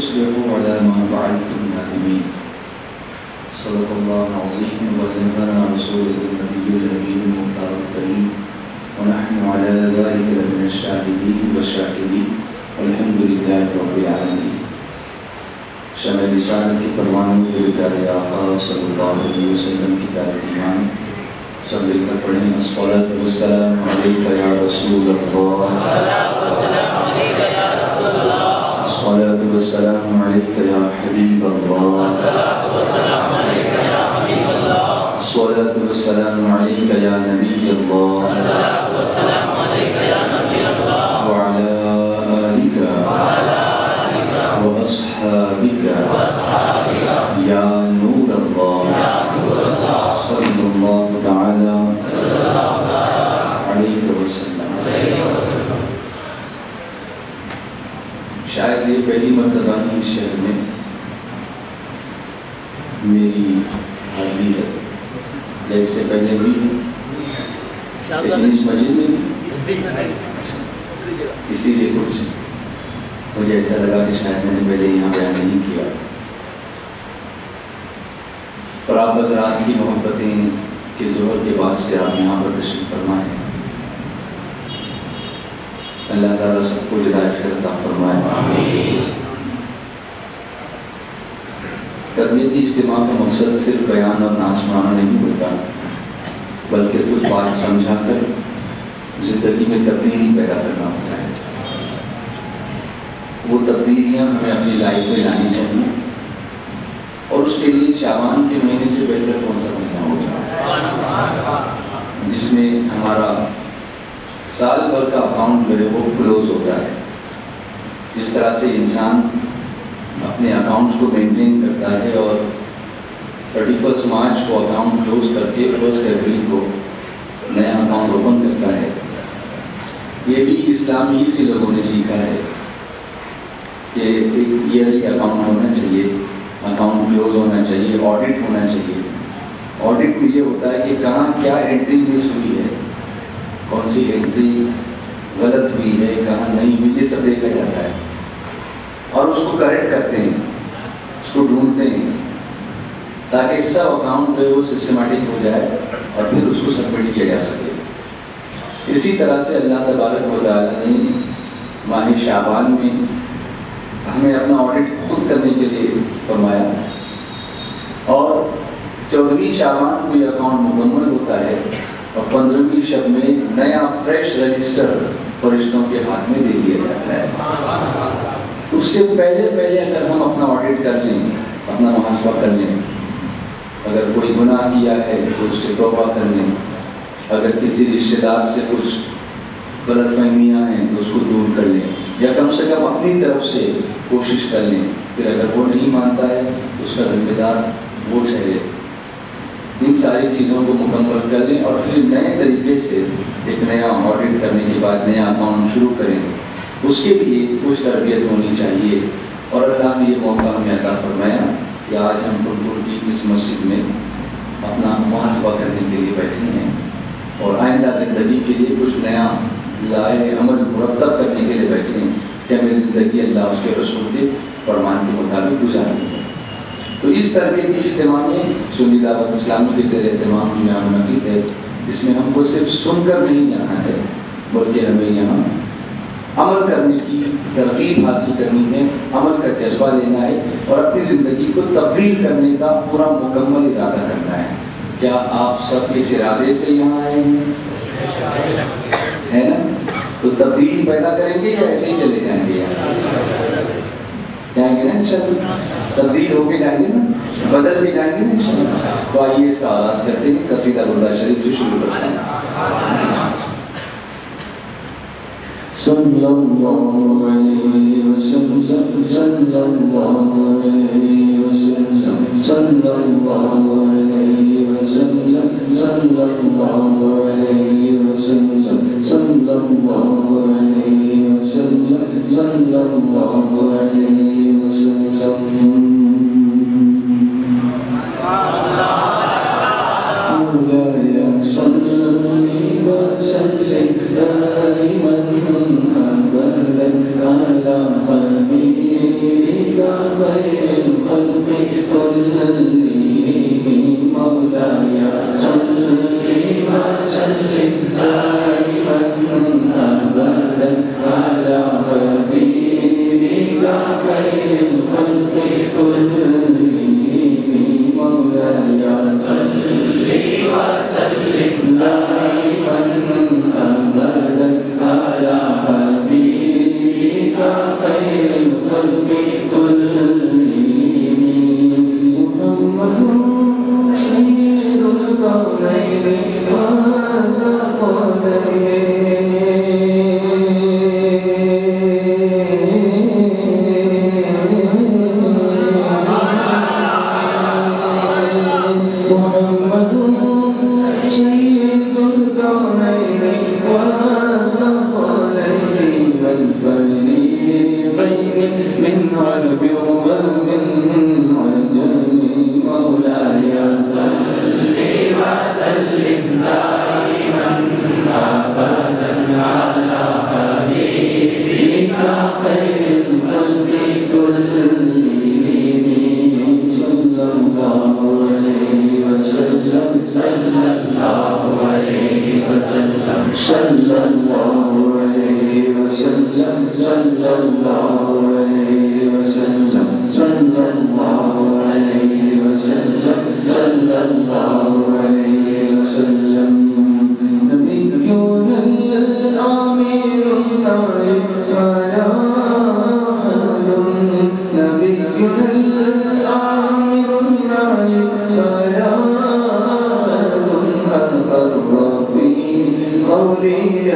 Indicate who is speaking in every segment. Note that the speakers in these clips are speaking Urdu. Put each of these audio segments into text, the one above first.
Speaker 1: وتصبحوا على ما فعلتم نادمين. صدق الله العظيم وبلغنا رسوله النبي الأمين المختار الكريم ونحن على ذلك لمن الشاهدين والشاكرين والحمد لله رب العالمين. شمع رسالت کی پروانوں کے پیارے آقا صلی اللہ علیہ وسلم کی پیارے ایمان سب مل کر پڑھیں الصلاۃ والسلام علیک یا رسول اللہ، الصلاۃ والسلام علیک یا حبیب اللہ، الصلاۃ والسلام علیک یا نبی اللہ، وعلی آلک وأصحابك يا نور الله صلى الله تعالى عليك وسلم. شاید یہ پہلی مرتبہ ہی اس شہر میں میری حاضری ہے، جیسے پہلے ہوئی ہے لیکن اس مسجد میں اسی لیے کچھ مجھے ایسا لگا کہ شاید میں نے پہلے یہاں بیان نہیں کیا. اور آپ حضرات کی محبتیں کہ ظہر کے بعد سے آپ یہاں پر تشریف فرمائیں. اللہ تعالیٰ سب کو جزائے خیر عطا فرمائے. تربیتی اجتماع کا مقصد صرف بیان اور نعت سنانا نہیں ہوتا، بلکہ کچھ بات سمجھا کر زندگی میں تبدیلی پیدا کرنا ہوتا ہے. وہ تبدیلیاں ہمیں اپنی لائف میں لانی چاہیے، اور اس کے لیے شعبان کے مہینے سے بہتر کون سا مہینہ ہوتا ہے جس میں ہمارا سال بھر کا اکاؤنٹ جو ہے وہ کلوز ہوتا ہے. جس طرح سے انسان اپنے اکاؤنٹس کو مینٹین کرتا ہے اور 31 مارچ کو اکاؤنٹ کلوز کر کے 1 اپریل کو نیا اکاؤنٹ اوپن کرتا ہے، یہ بھی اسلام ہی سے لوگوں نے سیکھا ہے کہ ایک ایئرلی اکاؤنٹ ہونا چاہیے، اکاؤنٹ کلوز ہونا چاہیے، آڈٹ ہونا چاہیے. آڈٹ میں یہ ہوتا ہے کہ کہاں کیا انٹری مس ہوئی ہے، کون سی انٹری غلط ہوئی ہے، کہاں نہیں ہوئی، یہ سب دیکھا جاتا ہے اور اس کو کریکٹ کرتے ہیں، اس کو ڈھونڈتے ہیں تاکہ سب اکاؤنٹ جو ہے وہ سسٹمیٹک ہو جائے اور پھر اس کو سبمٹ کیا جا سکے. اسی طرح سے اللہ تبارک و تعالیٰ نے ماہ شعبان میں ہمیں اپنا آڈٹ خود کرنے کے لیے فرمایا، اور 14ویں شعبان کو یہ اکاؤنٹ مکمل ہوتا ہے اور 15ویں شب میں نیا فریش رجسٹر فرشتوں کے ہاتھ میں دے دیا جاتا ہے. اس سے پہلے اگر ہم اپنا آڈٹ کر لیں، اپنا محاسبہ کر لیں، اگر کوئی گناہ کیا ہے تو اس سے توبہ کر لیں، اگر کسی رشتہ دار سے کچھ غلط فہمیاں ہیں تو اس کو دور کر لیں، یا کم سے کم اپنی طرف سے کوشش کر لیں. پھر اگر وہ نہیں مانتا ہے تو اس کا ذمہ دار وہ ٹھہرے. ان ساری چیزوں کو مکمل کر لیں اور پھر نئے طریقے سے ایک نیا آڈٹ کرنے کے بعد نیا اکاؤنٹ شروع کریں. اس کے لیے کچھ تربیت ہونی چاہیے، اور اللہ نے یہ موقع ہمیں عطا فرمایا کہ آج ہم پھولپور کی اس مسجد میں اپنا محاسبہ کرنے کے لیے بیٹھے ہیں اور آئندہ زندگی کے لیے کچھ نیا لائے عمل مرتب کرنے کے لیے بیٹھے ہیں کہ ہمیں زندگی اللہ اس کے رسول کے فرمان کے مطابق گزارنی ہے. تو اس تربیتی اجتماع میں سنی دعوت اسلامی کے زیر اہتمام جو یہاں منعقد ہے، اس میں ہم کو صرف سن کر نہیں جانا ہے بلکہ ہمیں یہاں عمل کرنے کی ترغیب حاصل کرنی ہے، عمل کا جذبہ لینا ہے اور اپنی زندگی کو تبدیل کرنے کا پورا مکمل ارادہ کرنا ہے. کیا آپ سب اس ارادے سے یہاں آئے ہیں؟ ہے نا؟ تو تبدیلی پیدا کریں گے یا ایسے ہی چلے جائیں گے؟ یہاں سے جائیں گے نا انشاءاللہ، تبدیل ہو کے جائیں گے نا، بدل کے جائیں گے نا انشاءاللہ. تو آئیے اس کا آغاز کرتے ہیں، قصیدہ درود شریف سے شروع کرتے ہیں. صلی اللہ علیہ وسلم صلی اللہ علیہ وسلم صلی اللہ علیہ وسلم صلی اللہ علیہ وسلم صلی اللہ علیہ وسلم صلی اللہ علیہ وسلم. دائما أبدا على حبيبك خير الخلق كلهم مولاي صل وسلم دائما أبدا على حبيبك خير الخلق كلهم محمد سيد الكونين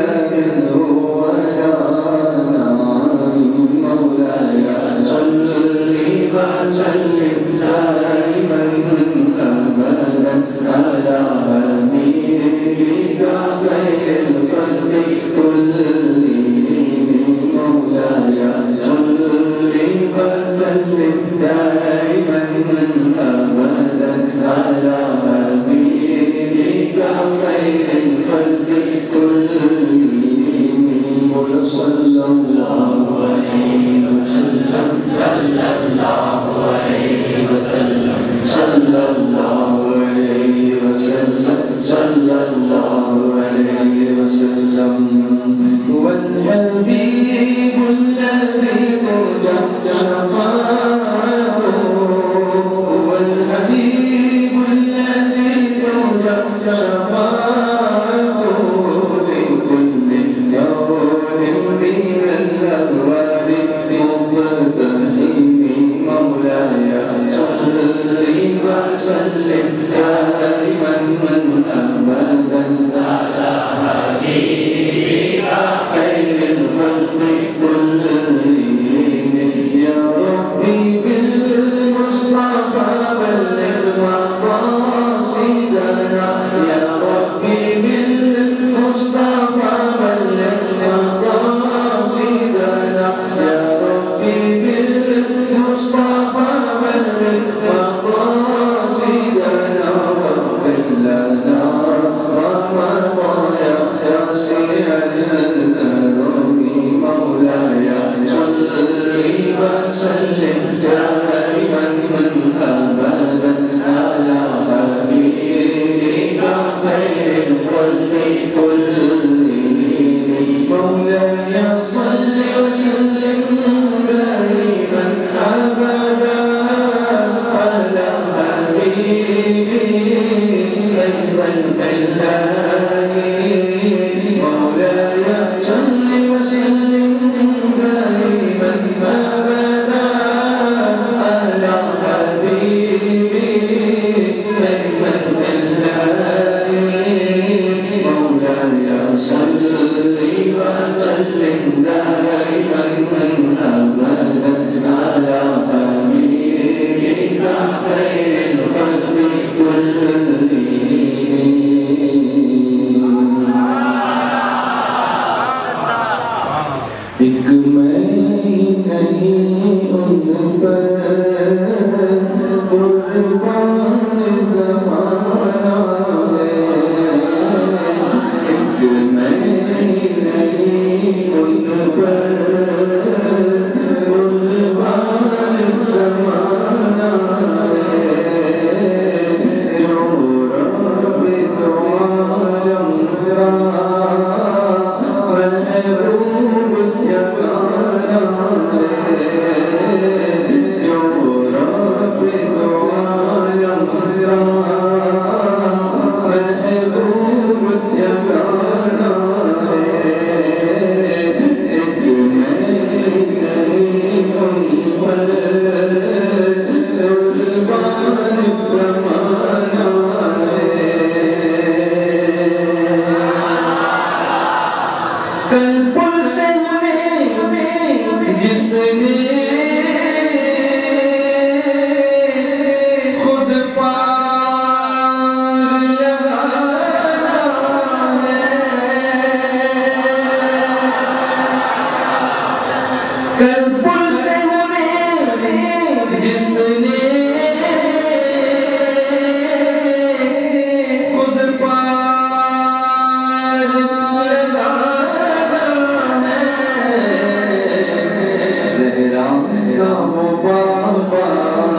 Speaker 1: وہ بابا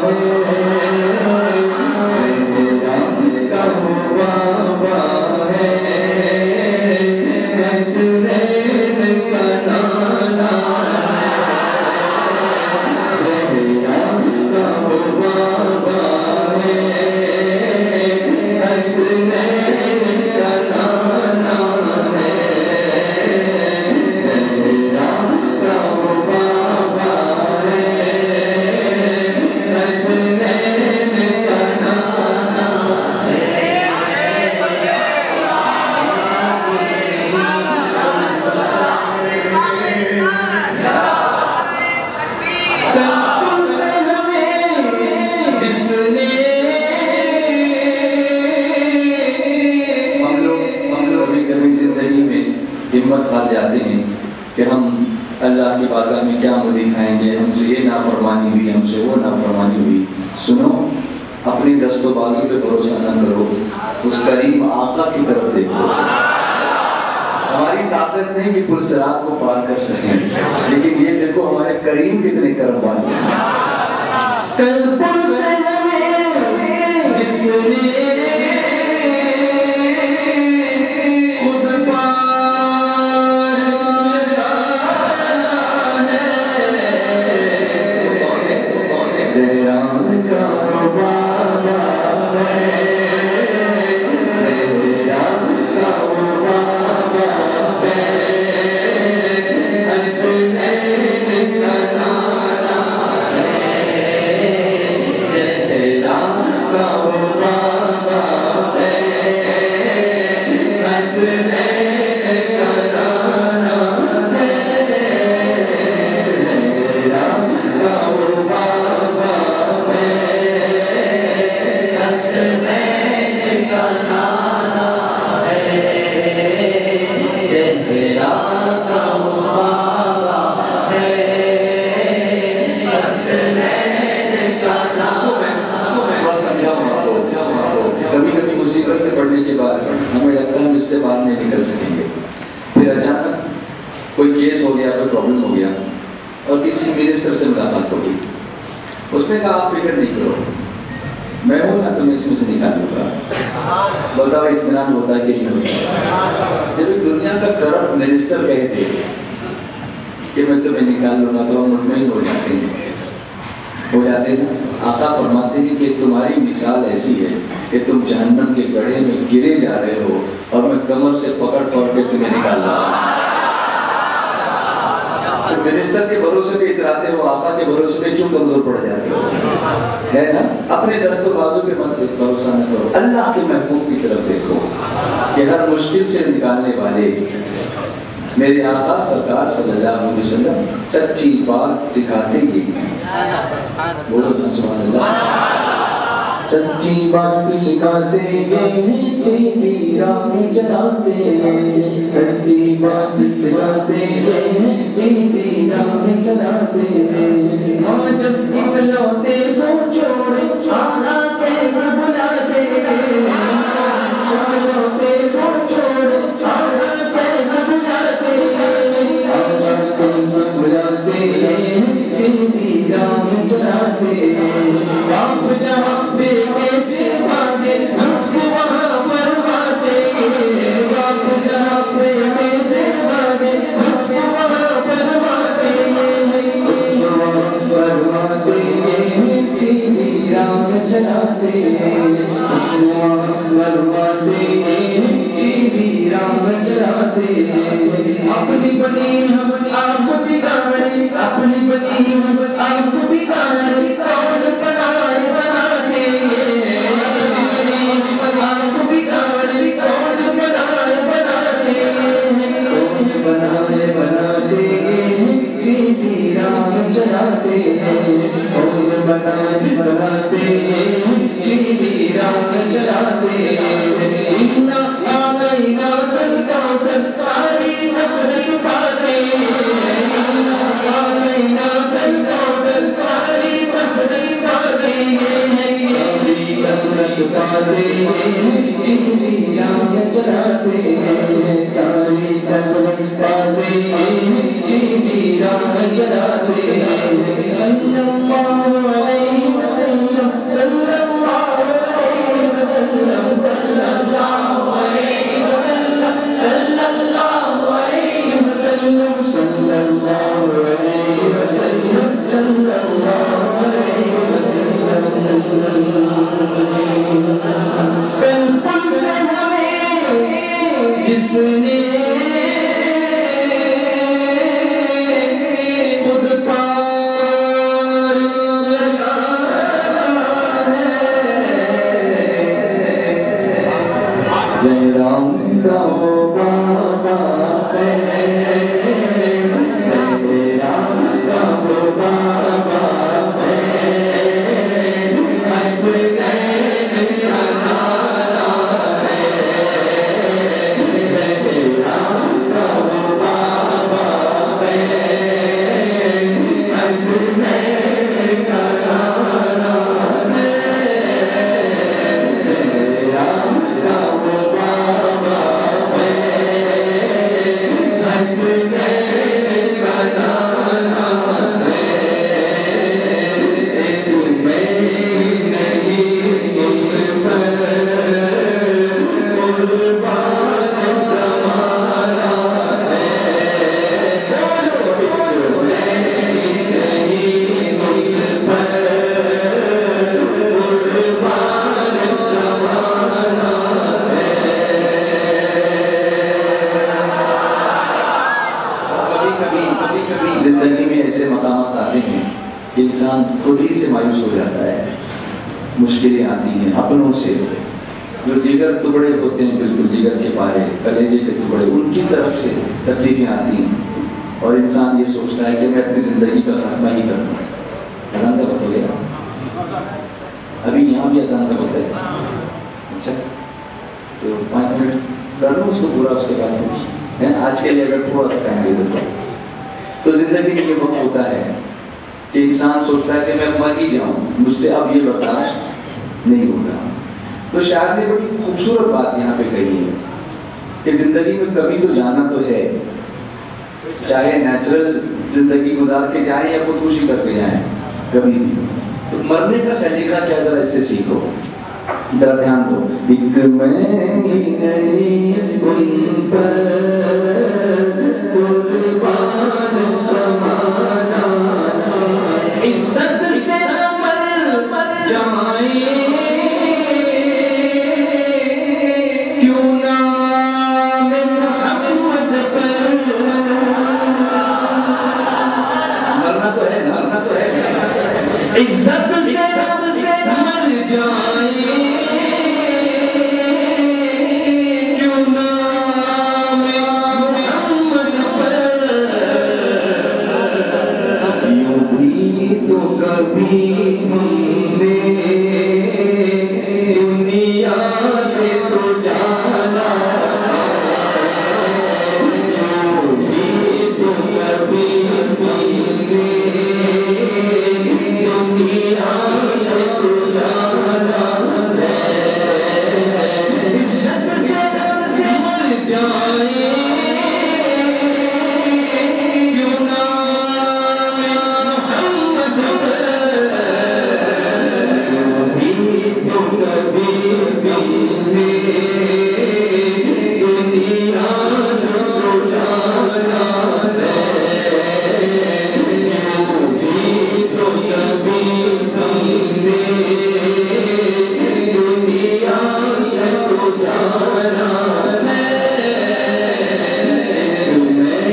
Speaker 1: ہے، زہرا کا وہ بابا ہے، حسنین کا نانا ہے، زہرا کا وہ بابا ہے، حسنین کا نانا ہے، زہرا کا وہ بابا ہے، حسنین کا نانا ہے۔ کل سے ہمیں جس نے ہم لوگ کبھی زندگی میں ہمت ہار جاتے ہیں کہ ہم اللہ کی بارگاہ میں کیا منہ دکھائیں گے، ہم سے یہ نافرمانی ہوئی، ہم سے وہ نافرمانی ہوئی۔ سنو، اپنی دست و بازو پہ بھروسہ نہ کرو، اس کریم آقا کی طرف دیکھو۔ ہماری طاقت نہیں کہ پل صراط کو پار کر سکیں، لیکن یہ دیکھو ہمارے کریم کتنے کرم والے ہیں۔ کل پل سے ہمیں جس نے خود پار لگانا ہے، زہرا کا وہ بابا ہے، زہرا کا وہ بابا ہے، حسنین کا نانا ہے، زہرا کا وہ بابا ہے، حسنین کا نانا ہے، زہرا کا وہ بابا ہے، حسنین کا نانا ہے، زہرا کا وہ بابا ہے، حسنین کا نانا ہے۔ کبھی کبھی مصیبت میں پڑنے کے بعد ہمیں لگتا ہے ہم اس سے باہر نہیں نکل سکیں گے، پھر اچانک کوئی کیس ہو گیا، کوئی پرابلم ہو گیا اور کسی منسٹر سے ملاقات ہوگی، اس نے کہا آپ فکر نہیں کرو، میں ہوں نا تمہیں اس میں سے نکالوں گا۔ بتاؤ اطمینان ہوتا ہے کہ نہیں ہوتا؟ جب ایک دنیا کا کرپٹ منسٹر کہے تھے کہ میں تمہیں نکال لوں گا تو ہم مطمئن ہو جاتے ہیں نا۔ آقا فرماتے ہیں کہ تمہاری مثال ایسی ہے کہ تم جہنم کے گڑھے میں گرے جا رہے ہو اور میں کمر سے پکڑ کے تمہیں نکال رہا ہوں۔ تم منسٹر کے بھروسے پہ اتراتے ہو، آقا کے بھروسے پہ کیوں کمزور پڑ جاتے ہو؟ ہے نا؟ اپنے دست و بازو پہ مت بھروسہ نہ کرو، اللہ کے محبوب کی طرف دیکھو کہ ہر مشکل سے نکالنے والے میرے آقا سرکار صلی اللہ علیہ وسلم سچی بات سکھاتے ہیں۔ بولو نا سبحان اللہ۔ سچی بات سکھاتے ہیں، سیدھی راہ چلاتے ہیں، سچی بات سکھاتے ہیں، سیدھی راہ چلاتے ہیں۔ ہم جب اکلوتے کو چھوڑے آنا کے بلاتے ہیں، اکلوتے کو چھوڑے آنا کے بلاتے ہیں، آنا کے بلاتے ہیں، سیدھی راہ چلاتے ہیں۔ آپ جہاں بے کیسے بازے ہنس کو وہاں فرماتے ہیں، آپ جہاں بے کیسے بازے ہنس کو وہاں فرماتے ہیں، فرماتے ہیں، سیدھی راہ چلاتے ہیں، فرماتے ہیں، سیدھی راہ چلاتے ہیں۔ اپنی بنی ہم آپ بگاڑے، اپنی بنی ہم آپ بگاڑے، کون بنائے بناتے ہیں، اپنی بنی ہم آپ بگاڑے، کون بنائے بناتے ہیں، کون بنائے بناتے ہیں، سیدھی راہ چلاتے ہیں، کون بنائے بناتے ہیں، سیدھی راہ چلاتے ہیں۔ اِنَّا آلَيْنَا الْكَوْثَرَ ساری حسرت پاتے ہیں، اِنَّا آلَيْنَا الْكَوْثَرَ ساری حسرت پاتے ہیں، ساری حسرت پاتے ہیں، سیدھی راہ چلاتے ہیں، ساری حسرت پاتے ہیں، سیدھی راہ چلاتے ہیں۔ جس نے خود پار لگایا ہے زہرا کا وہ بابا ہے زہرا کا وہ بابا ہے زندگی میں ایسے مقامات آتے ہیں کہ انسان خود ہی سے مایوس ہو جاتا ہے، مشکلیں آتی ہیں اپنوں سے، جو جگر ٹکڑے ہوتے ہیں، بالکل جگر کے پارے، کلیجے کے ٹکڑے، ان کی طرف سے تکلیفیں آتی ہیں اور انسان یہ سوچتا ہے کہ میں اپنی زندگی کا خاتمہ ہی کرتا ہوں۔ اذان کا وقت ہو گیا، ابھی یہاں بھی اذان کا وقت ہے، اچھا تو 5 منٹ کر لوں اس کو پورا، اس کے بعد ہے نا، آج کے لیے اگر تھوڑا سا ٹائم دے دیتا ہوں۔ تو زندگی میں یہ وقت ہوتا ہے کہ انسان سوچتا ہے کہ میں مر ہی جاؤں، مجھ سے اب یہ برداشت نہیں ہوتا۔ تو شاعر نے بڑی خوبصورت بات یہاں پہ کہی ہے کہ زندگی میں کبھی تو جانا تو ہے، چاہے نیچرل زندگی گزار کے جائیں یا خودکشی کر کے جائیں، کبھی بھی تو مرنے کا سلیقہ کیا، ذرا اس سے سیکھو، ذرا دھیان دو۔ ایک میں ہی نہیں ان پر قربان زمانہ عزت سے مر جائیں، کیوں نام محمد پر، مرنا تو ہے، مرنا تو ہے، عزت سے مر جائیں، کیوں نام محمد پر، یوں بھی تو کبھی ہم نے دنیا سے تو جانا، یوں بھی تو کبھی ہم نے دنیا سے تو جانا ہے، عزت سے مر جائیں، کیوں نام محمد پر، یوں بھی تو کبھی ہم نے دنیا سے تو جانا ہے، یوں بھی تو کبھی ہم نے دنیا سے تو جانا ہے، میں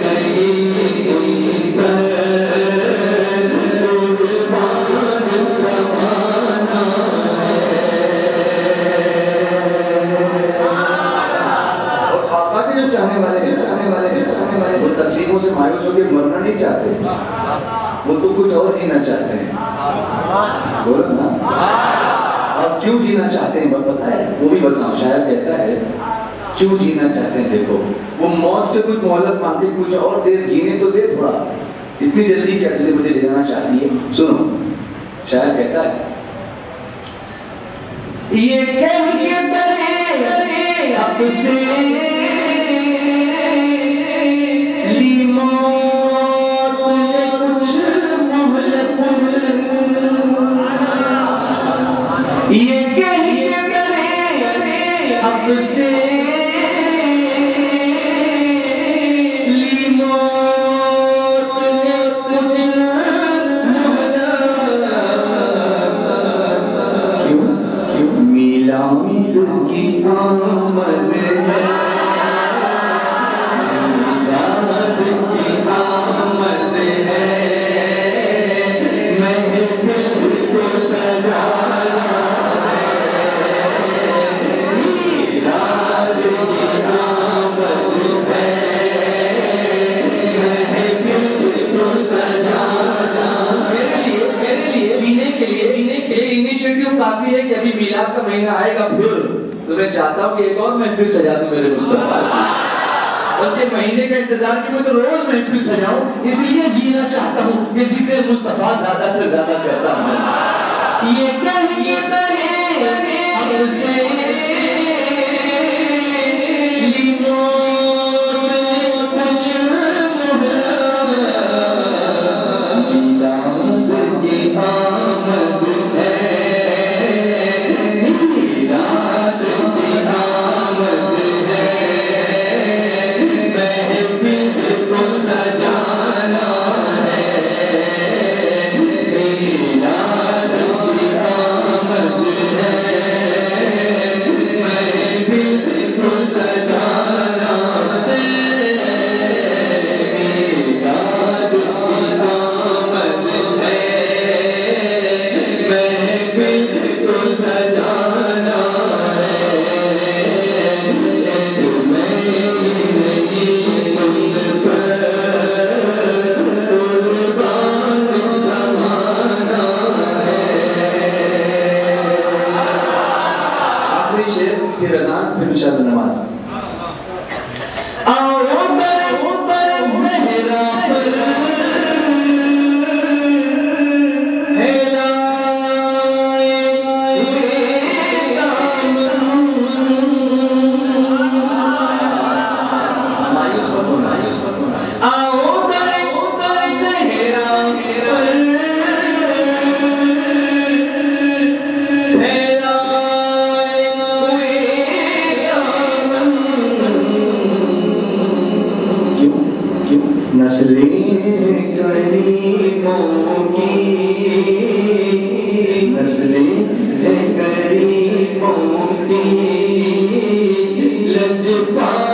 Speaker 1: نہیں ان پر قربان زمانہ ہے۔ اور آقا کے جو چاہنے والے ہیں وہ تکلیفوں سے مایوس ہو کے مرنا نہیں چاہتے، وہ تو کچھ اور جینا چاہتے ہیں، بولو نا، اور کیوں جینا چاہتے ہیں پتہ ہے، وہ بھی بتاؤں، شاعر کہتا ہے کیوں جینا چاہتے ہیں، دیکھو وہ موت سے کچھ مہلت مانگتے، کچھ اور دیر جینے تو دے تھوڑا، اتنی جلدی کیا تجھے مجھے لے جانا چاہتی ہے۔ سنو شاعر کہتا ہے یہ کہہ کے ڈرے حق سے لی موت نے کچھ مہلت
Speaker 2: سے کیوں کافی ہے کہ ابھی میلاد کا مہینہ آئے گا پھر تو میں چاہتا ہوں کہ ایک اور محفل سجا دوں میرے مصطفیٰ بلکہ مہینے کا انتظار کہ میں تو روز محفل سجاؤں اس لیے جینا چاہتا ہوں کہ ذکر مصطفیٰ زیادہ سے زیادہ کرتا ہوں یہ کہنے ترے اب سے نسلیں کریموں کی لجپال